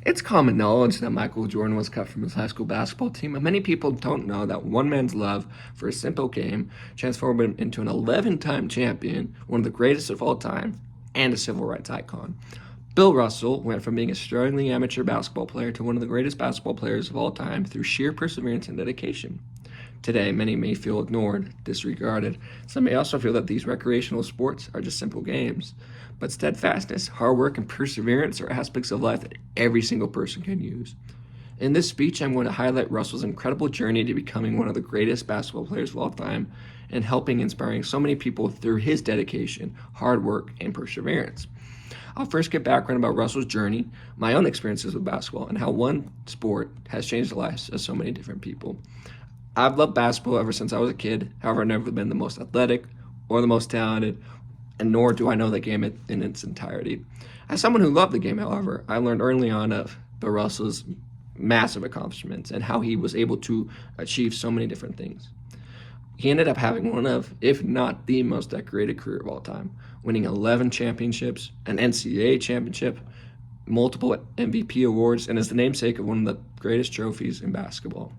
It's common knowledge that Michael Jordan was cut from his high school basketball team, and many people don't know that one man's love for a simple game transformed him into an 11-time champion, one of the greatest of all time, and a civil rights icon. Bill Russell went from being a struggling amateur basketball player to one of the greatest basketball players of all time through sheer perseverance and dedication. Today, many may feel ignored, disregarded. Some may also feel that these recreational sports are just simple games. But steadfastness, hard work, and perseverance are aspects of life that every single person can use. In this speech, I'm going to highlight Russell's incredible journey to becoming one of the greatest basketball players of all time and helping inspiring so many people through his dedication, hard work, and perseverance. I'll first get background about Russell's journey, my own experiences with basketball, and how one sport has changed the lives of so many different people. I've loved basketball ever since I was a kid. However, I've never been the most athletic or the most talented, and nor do I know the game in its entirety. As someone who loved the game, however, I learned early on of Bill Russell's massive accomplishments and how he was able to achieve so many different things. He ended up having one of, if not the most decorated career of all time, winning 11 championships, an NCAA championship, multiple MVP awards, and is the namesake of one of the greatest trophies in basketball.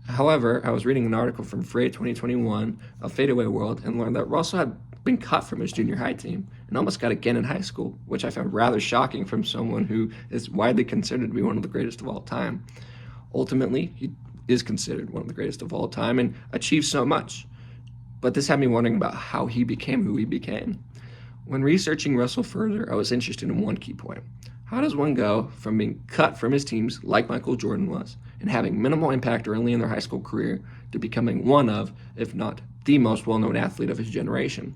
However, I was reading an article from Frey 2021 of Fadeaway World and learned that Russell had been cut from his junior high team and almost got again in high school, which I found rather shocking from someone who is widely considered to be one of the greatest of all time. Ultimately, he is considered one of the greatest of all time and achieved so much. But this had me wondering about how he became who he became. When researching Russell further, I was interested in one key point. How does one go from being cut from his teams, like Michael Jordan was, and having minimal impact early in their high school career, to becoming one of, if not the most well-known athlete of his generation?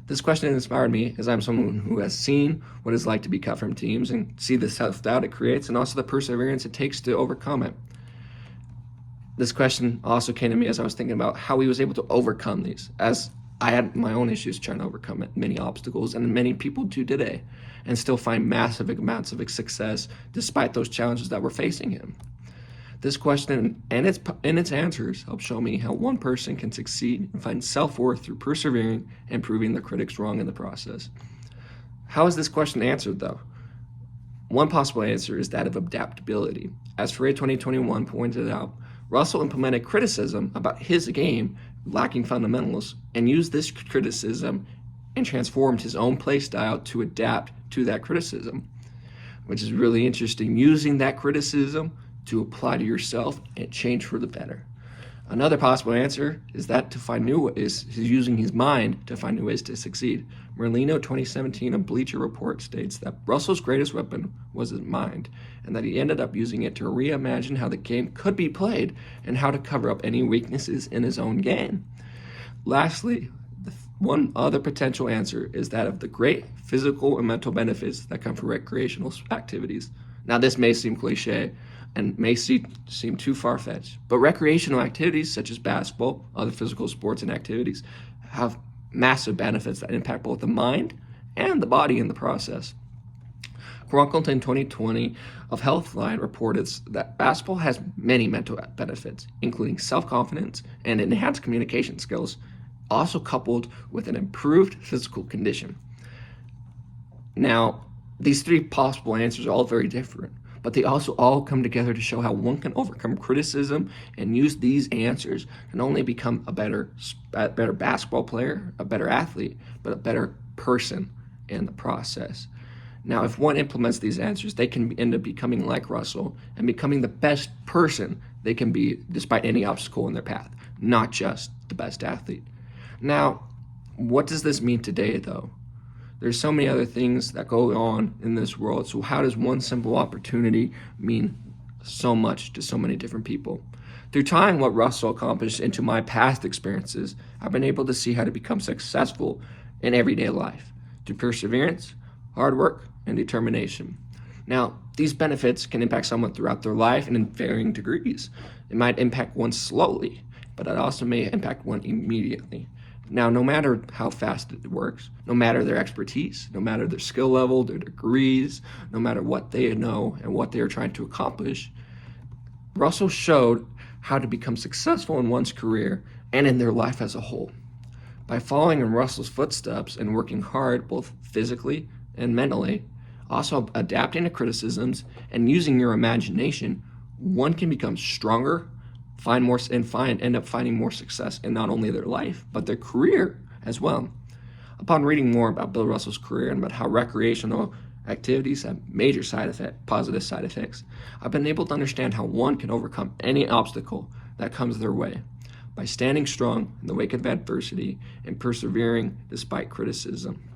This question inspired me as I'm someone who has seen what it's like to be cut from teams and see the self-doubt it creates and also the perseverance it takes to overcome it. This question also came to me as I was thinking about how he was able to overcome these, as I had my own issues trying to overcome it, many obstacles, and many people do today, and still find massive amounts of success despite those challenges that were facing him. This question and its answers help show me how one person can succeed and find self-worth through persevering and proving their critics wrong in the process. How is this question answered, though? One possible answer is that of adaptability. As Frey 2021 pointed out, Russell implemented criticism about his game lacking fundamentals and used this criticism and transformed his own play style to adapt to that criticism, which is really interesting, using that criticism to apply to yourself and change for the better. Another possible answer is that he's using his mind to find new ways to succeed. Merlino 2017 of Bleacher Report states that Russell's greatest weapon was his mind, and that he ended up using it to reimagine how the game could be played and how to cover up any weaknesses in his own game. Lastly, one other potential answer is that of the great physical and mental benefits that come from recreational activities. Now, this may seem cliche and may seem too far-fetched, but recreational activities such as basketball, other physical sports and activities have massive benefits that impact both the mind and the body in the process. Cronkelton 2020 of Healthline reported that basketball has many mental benefits, including self-confidence and enhanced communication skills, also coupled with an improved physical condition. Now, these three possible answers are all very different, but they also all come together to show how one can overcome criticism and use these answers and only become a better basketball player, a better athlete, but a better person in the process. Now, if one implements these answers, they can end up becoming like Russell and becoming the best person they can be despite any obstacle in their path, not just the best athlete. Now, what does this mean today, though? There's so many other things that go on in this world, so how does one simple opportunity mean so much to so many different people? Through tying what Russell accomplished into my past experiences, I've been able to see how to become successful in everyday life through perseverance, hard work, and determination. Now, these benefits can impact someone throughout their life and in varying degrees. It might impact one slowly, but it also may impact one immediately. Now, no matter how fast it works, no matter their expertise, no matter their skill level, their degrees, no matter what they know and what they are trying to accomplish, Russell showed how to become successful in one's career and in their life as a whole. By following in Russell's footsteps and working hard both physically and mentally, Also, adapting to criticisms and using your imagination, one can become stronger, end up finding more success in not only their life but their career as well. Upon reading more about Bill Russell's career and about how recreational activities have major positive side effects, I've been able to understand how one can overcome any obstacle that comes their way by standing strong in the wake of adversity and persevering despite criticism.